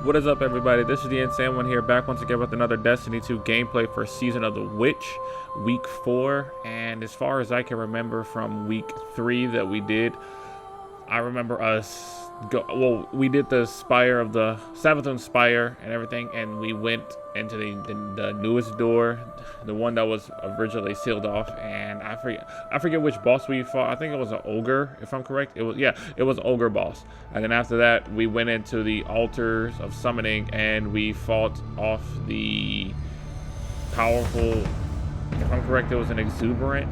What is up, everybody? This is the Insane One here, back once again with another Destiny 2 gameplay for Season of the Witch, Week 4. And as far as I can remember from Week 3 that we did, I remember us we did the Spire of the Savathun Spire and everything, and we went into the newest door, the one that was originally sealed off, and I forget which boss we fought. I think it was an ogre, if I'm correct. It was an ogre boss. And then after that, we went into the altars of summoning, and we fought off the powerful, if I'm correct, it was an exuberant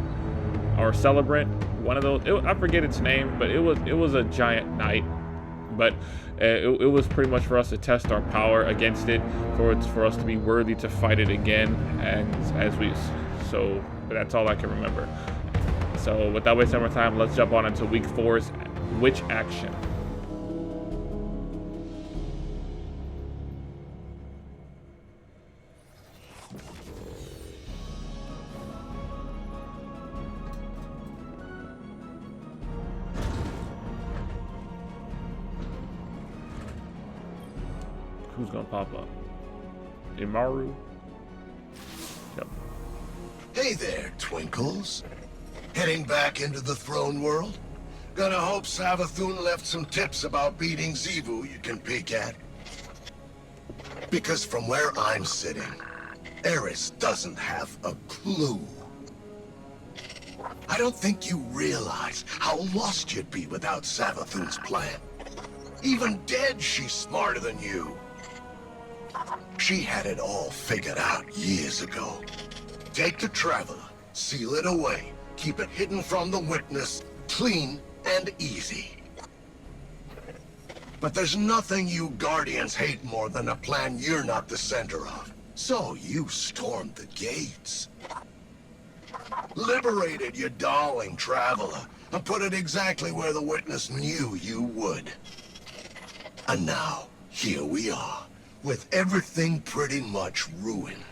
or celebrant. One of those, I forget its name, but it was a giant knight. But it was pretty much for us to test our power against it, for us to be worthy to fight it again. And but that's all I can remember. So without wasting more time, let's jump on into Week 4's Witch Action. Who's gonna pop up? Imaru? Yep. Hey there, Twinkles. Heading back into the throne world? Gonna hope Savathun left some tips about beating Xivu you can peek at. Because from where I'm sitting, Eris doesn't have a clue. I don't think you realize how lost you'd be without Savathun's plan. Even dead, she's smarter than you. She had it all figured out years ago. Take the Traveler, seal it away, keep it hidden from the witness, clean and easy. But there's nothing you Guardians hate more than a plan you're not the center of. So you stormed the gates. Liberated your darling Traveler, and put it exactly where the witness knew you would. And now, here we are, with everything pretty much ruined.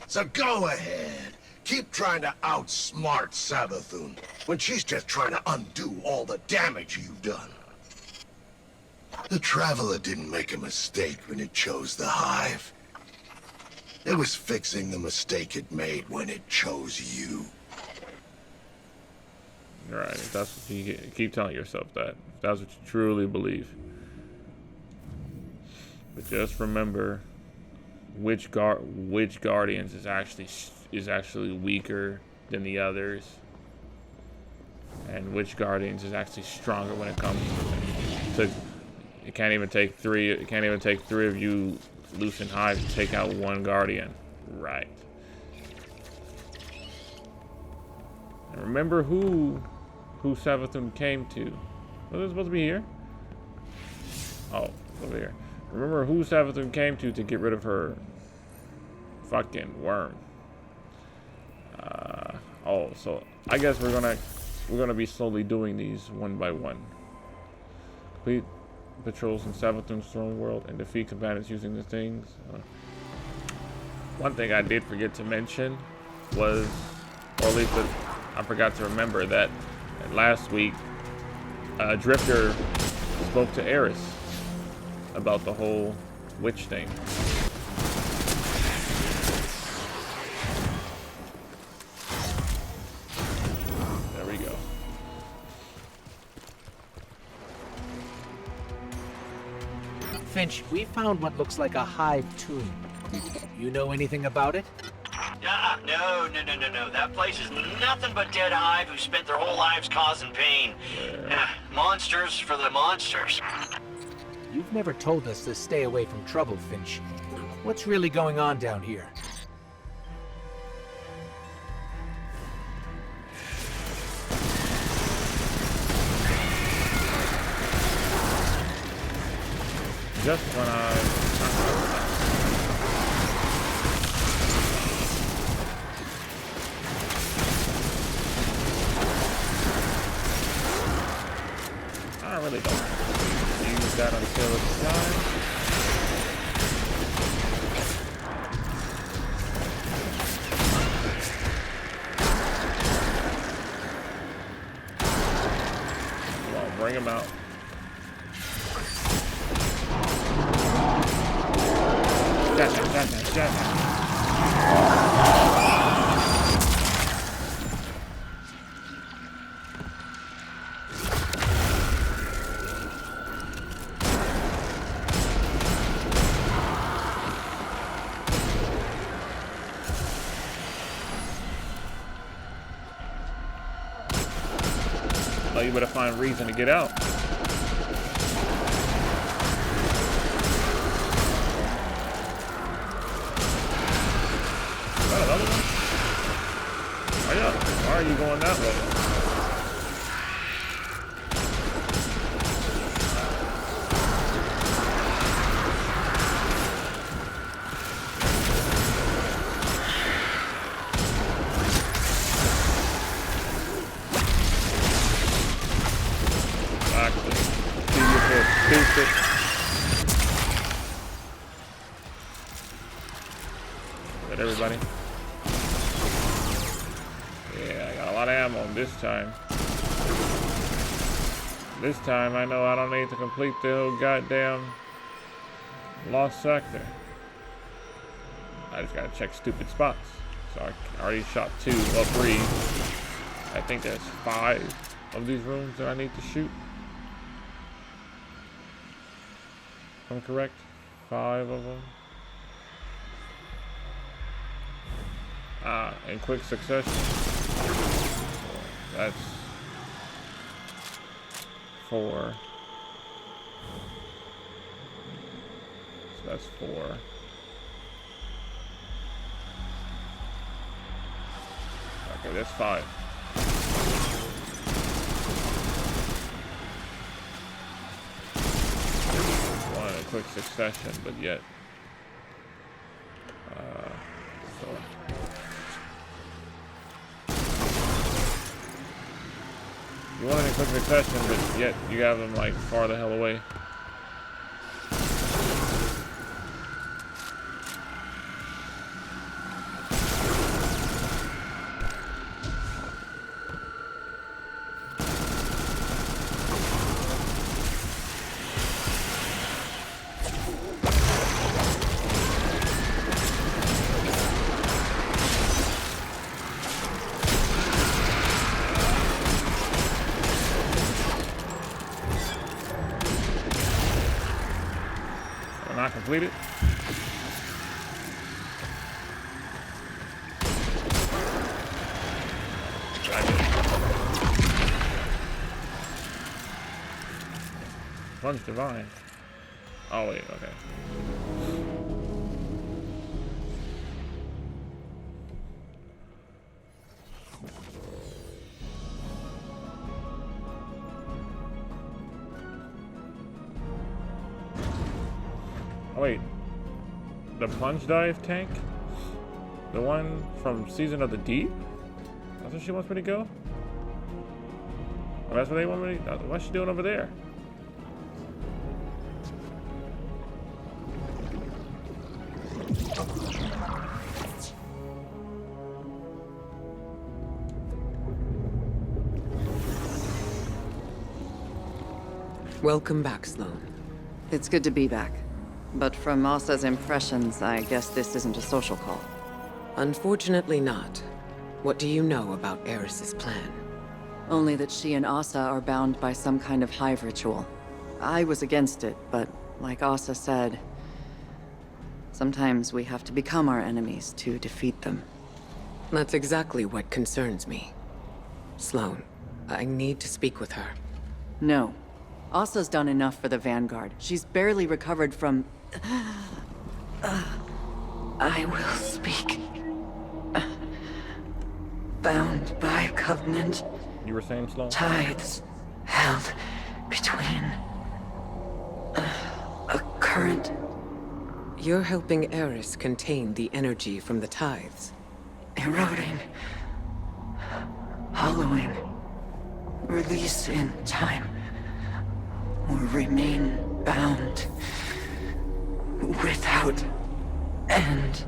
So go ahead, keep trying to outsmart Savathun, when she's just trying to undo all the damage you've done. The Traveler didn't make a mistake when it chose the Hive. It was fixing the mistake it made when it chose you. Right, that's what you keep telling yourself that. That's what you truly believe. But just remember, which Guardians is actually weaker than the others, and which Guardians is actually stronger when it comes to. It can't even take three. It can't even take three of you loose and Hive to take out one Guardian. Right. And remember who Savathun came to. Was it supposed to be here? Oh, over here. Remember who Savathun came to get rid of her fucking worm. So I guess we're gonna be slowly doing these one by one. Complete patrols in Savathun's throne world and defeat combatants using the things. One thing I did forget to mention was, or at least I forgot to remember, that last week Drifter spoke to Eris about the whole witch thing. There we go. Finch, we found what looks like a hive tomb. You know anything about it? No. That place is nothing but dead hive who spent their whole lives causing pain. Monsters for the monsters. You've never told us to stay away from trouble, Finch. What's really going on down here? Just when I really don't use that until it's time. Come on, bring him out. Oh, you better find reason to get out. Oh, another one? Why are you going that way? Stupid. Got everybody. Yeah, I got a lot of ammo this time. This time I know I don't need to complete the whole goddamn lost sector. I just gotta check stupid spots. So I already shot 2 or 3. I think there's 5 of these rooms that I need to shoot. If I'm correct, 5 of them. In quick succession. That's 4. So that's 4. Okay, that's 5. One in a quick succession, but yet. So. You want it in quick succession, but yet you have them like far the hell away. Not completed. Runs divine. Oh wait, okay. Oh wait, the plunge dive tank? The one from Season of the Deep? That's where she wants me to go? Oh, that's where they want me to, what's she doing over there? Welcome back, Sloane. It's good to be back. But from Asa's impressions, I guess this isn't a social call. Unfortunately not. What do you know about Eris's plan? Only that she and Asa are bound by some kind of hive ritual. I was against it, but like Asa said, sometimes we have to become our enemies to defeat them. That's exactly what concerns me. Sloane, I need to speak with her. No. Asa's done enough for the Vanguard. She's barely recovered from... I will speak. Bound by covenant. You were saying, Sloane? Tides held between a current. You're helping Eris contain the energy from the tides. Eroding. Hollowing. Release in time. Or remain bound. Without end.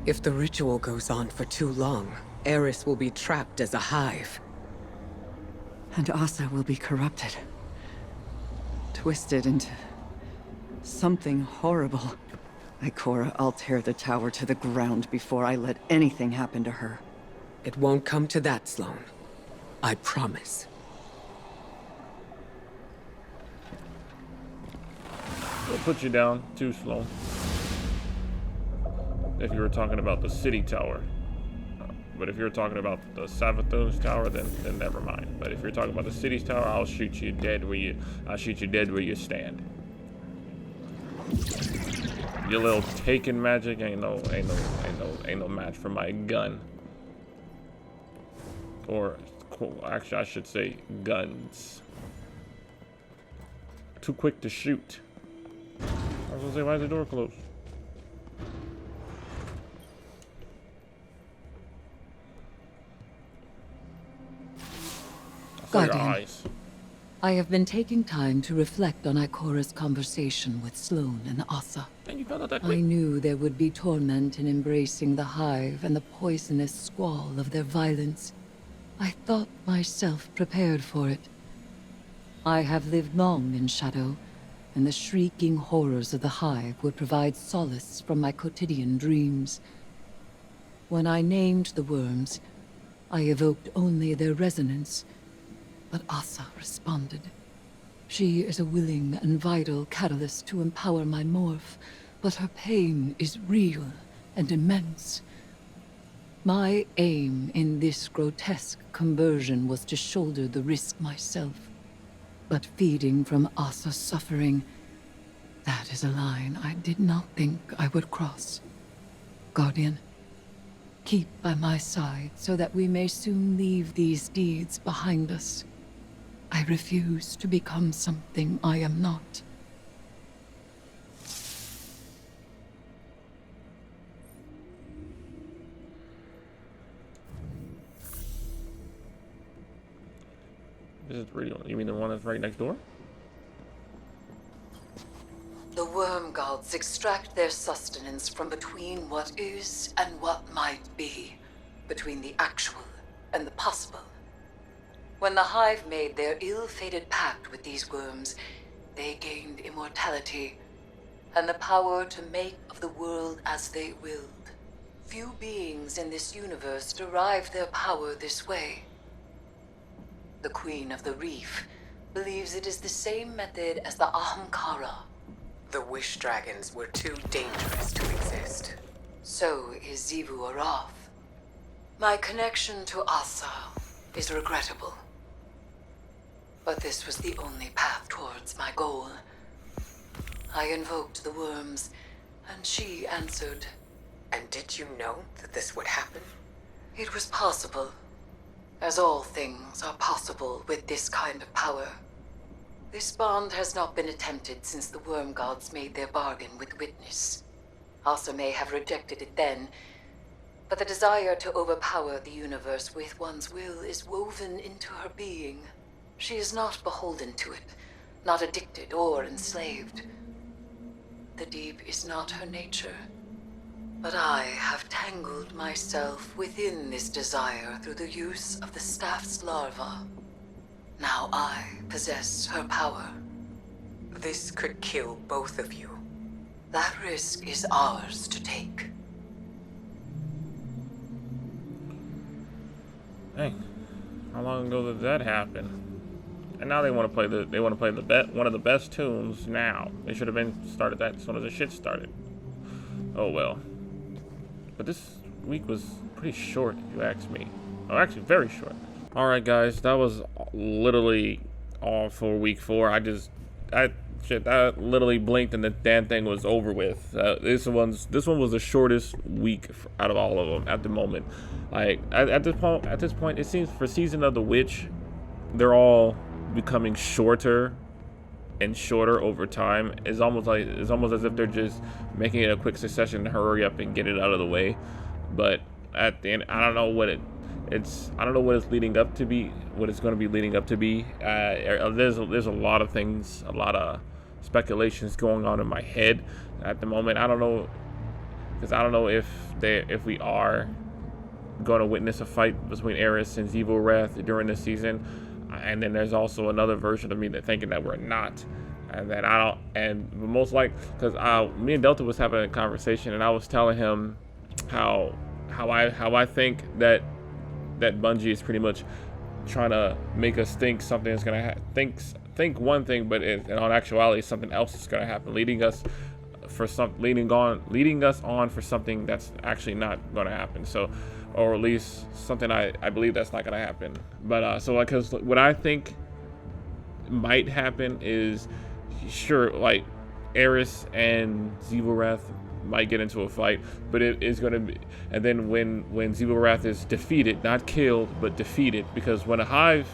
If the ritual goes on for too long, Eris will be trapped as a hive. And Asa will be corrupted. Twisted into something horrible. Ikora, I'll tear the tower to the ground before I let anything happen to her. It won't come to that, Sloane. I promise. We'll put you down too, Sloane. If you were talking about the city tower. But if you're talking about the Savathun's tower, then never mind. But if you're talking about the city's tower, I'll shoot you dead where you stand. Your little taken magic ain't no match for my gun. Or actually I should say guns. Too quick to shoot. I was gonna say, why is the door closed? Guardian, I have been taking time to reflect on Ikora's conversation with Sloane and Asa. And you found out that I quick. knew there would be torment in embracing the Hive and the poisonous squall of their violence. I thought myself prepared for it. I have lived long in shadow, and the shrieking horrors of the Hive would provide solace from my quotidian dreams. When I named the worms, I evoked only their resonance. But Asa responded. She is a willing and vital catalyst to empower my morph, but her pain is real and immense. My aim in this grotesque conversion was to shoulder the risk myself. But feeding from Asa's suffering, that is a line I did not think I would cross. Guardian, keep by my side so that we may soon leave these deeds behind us. I refuse to become something I am not. This is radio. You mean the one that's right next door? The worm gods extract their sustenance from between what is and what might be, between the actual and the possible. When the Hive made their ill-fated pact with these worms, they gained immortality and the power to make of the world as they willed. Few beings in this universe derive their power this way. The Queen of the Reef believes it is the same method as the Ahamkara. The Wish Dragons were too dangerous to exist. So is Xivu Arath. My connection to Asa is regrettable. But this was the only path towards my goal. I invoked the worms, and she answered. And did you know that this would happen? It was possible. As all things are possible with this kind of power. This bond has not been attempted since the worm gods made their bargain with Witness. Asa may have rejected it then, but the desire to overpower the universe with one's will is woven into her being. She is not beholden to it, not addicted or enslaved. The deep is not her nature, but I have tangled myself within this desire through the use of the staff's larva. Now I possess her power. This could kill both of you. That risk is ours to take. Hey, how long ago did that happen? And now they want to play one of the best tunes now. They should have been started that as soon as the shit started. Oh well. But this week was pretty short, if you ask me. Oh, actually, very short. All right, guys, that was literally all for week 4. I literally blinked and the damn thing was over with. This one was the shortest week out of all of them at the moment. Like at this point, it seems for Season of the Witch, they're all becoming shorter and shorter over time. It's almost as if they're just making it a quick succession to hurry up and get it out of the way. But at the end, I don't know what it's leading up to be, what it's going to be leading up to be. There's a lot of things, a lot of speculations going on in my head at the moment. I don't know, because I don't know if we are going to witness a fight between Eris and Xivu Arath during this season. And then there's also another version of me that thinking that we're not, and that I don't, and most like, because me and Delta was having a conversation, and I was telling him how I think that Bungie is pretty much trying to make us think something is gonna think one thing, but in actuality something else is gonna happen, leading us on for something that's actually not gonna happen. So, or at least something I believe that's not gonna happen. But so like, cause what I think might happen is, sure, like Eris and Xevorath might get into a fight, but it is going to be, and then when Xevorath is defeated, not killed but defeated, because when a hive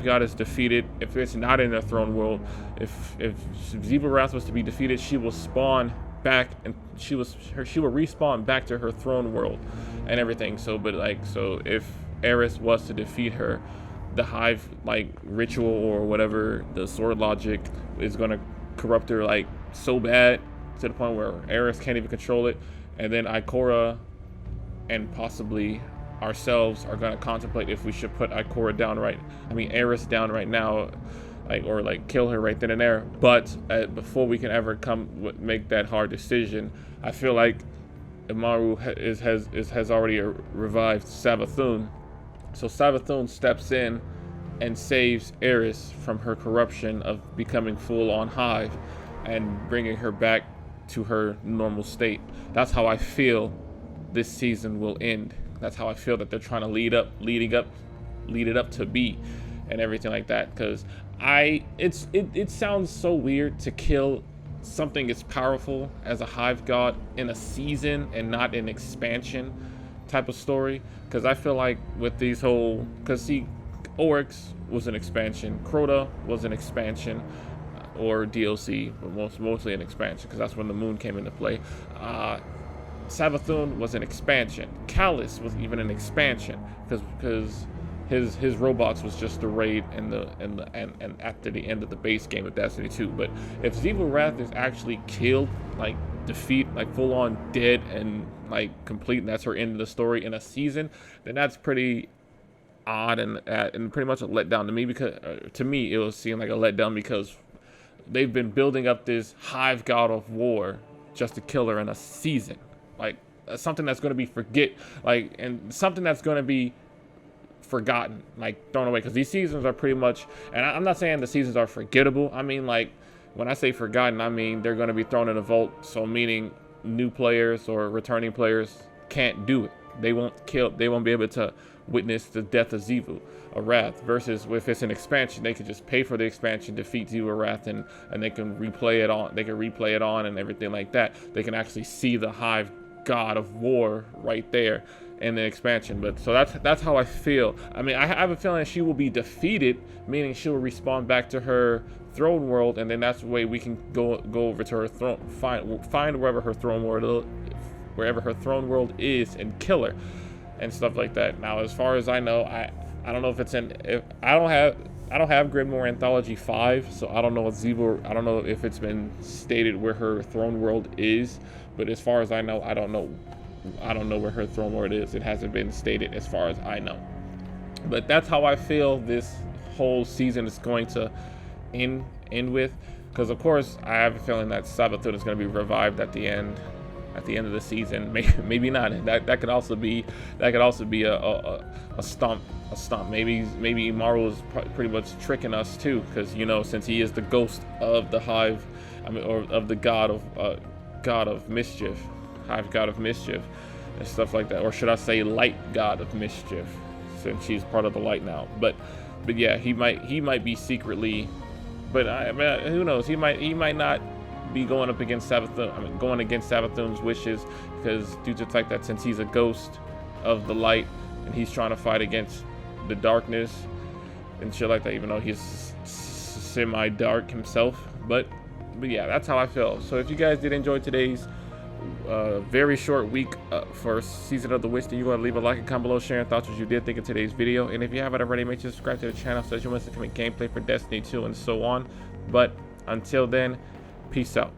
god is defeated, if it's not in the throne world, if Xevorath was to be defeated, she will spawn back, and she will respawn back to her throne world and everything. So so if Eris was to defeat her, the hive like ritual or whatever, the sword logic is going to corrupt her like so bad, to the point where Eris can't even control it, and then Ikora and possibly ourselves are going to contemplate if we should put Ikora down Eris down right now, or kill her right then and there. But before we can ever make that hard decision, I feel like Imaru has already revived Savathun. So Savathun steps in and saves Eris from her corruption of becoming full-on hive and bringing her back to her normal state. That's how I feel this season will end. That's how I feel that they're trying to lead it up to be, and everything like that. Because it sounds so weird to kill something as powerful as a hive god in a season and not an expansion type of story. Because I feel like with these Oryx was an expansion, Crota was an expansion, or DLC, but mostly an expansion, because that's when the moon came into play. Savathun was an expansion. Callus was even an expansion, because his robots was just the raid and after the end of the base game of Destiny 2. But if Xevorath is actually killed, defeat, full on dead and complete, and that's her end of the story in a season, then that's pretty odd and pretty much a letdown to me, because to me it was seem like a letdown, because they've been building up this hive god of war just to kill her in a season, something that's going to be and something that's going to be forgotten, thrown away, because these seasons are pretty much, and I'm not saying the seasons are forgettable. I mean, when I say forgotten, I mean they're going to be thrown in a vault, so meaning new players or returning players can't do it. They won't be able to witness the death of Xevorath. Versus if it's an expansion, they could just pay for the expansion, defeat Xevorath, and they can replay it on and everything like that. They can actually see the hive god of war right there in the expansion. But so that's how I feel. I mean, I have a feeling she will be defeated, meaning she will respawn back to her throne world, and then that's the way we can go over to her throne, find wherever her throne world is, and kill her and stuff like that. Now, as far as I know, I don't know if I don't have Grimoire Anthology 5, so I don't know I don't know if it's been stated where her throne world is. But as far as I know, I don't know where her throne world is. It hasn't been stated as far as I know. But that's how I feel this whole season is going to end with, because of course I have a feeling that Savathun is going to be revived at the end of the season. Maybe not. That could also be a stomp. Maybe Imaru is pretty much tricking us too, because since he is the ghost of the hive, or of the god of mischief, hive god of mischief, and stuff like that. Or should I say light god of mischief, since she's part of the light now. But yeah, he might be secretly, but who knows? He might not be going up against Savathun. Going against Savathun's wishes, because due to the fact that since he's a ghost of the light and he's trying to fight against the darkness and shit like that, even though he's semi-dark himself. But yeah, that's how I feel. So if you guys did enjoy today's very short week for Season of the Witch, then you want to leave a like and comment below, sharing thoughts what you did think of today's video. And if you haven't already, make sure to subscribe to the channel so that you miss the coming gameplay for Destiny 2 and so on. But until then, peace out.